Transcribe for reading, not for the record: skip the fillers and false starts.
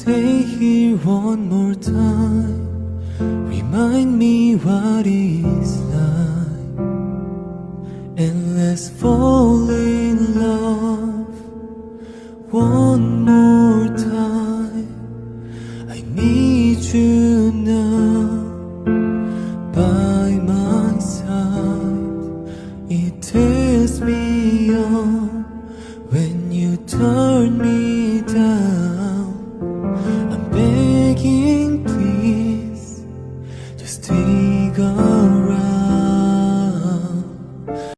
Stay here one more time. Remind me what it's like, and let's fall in love one more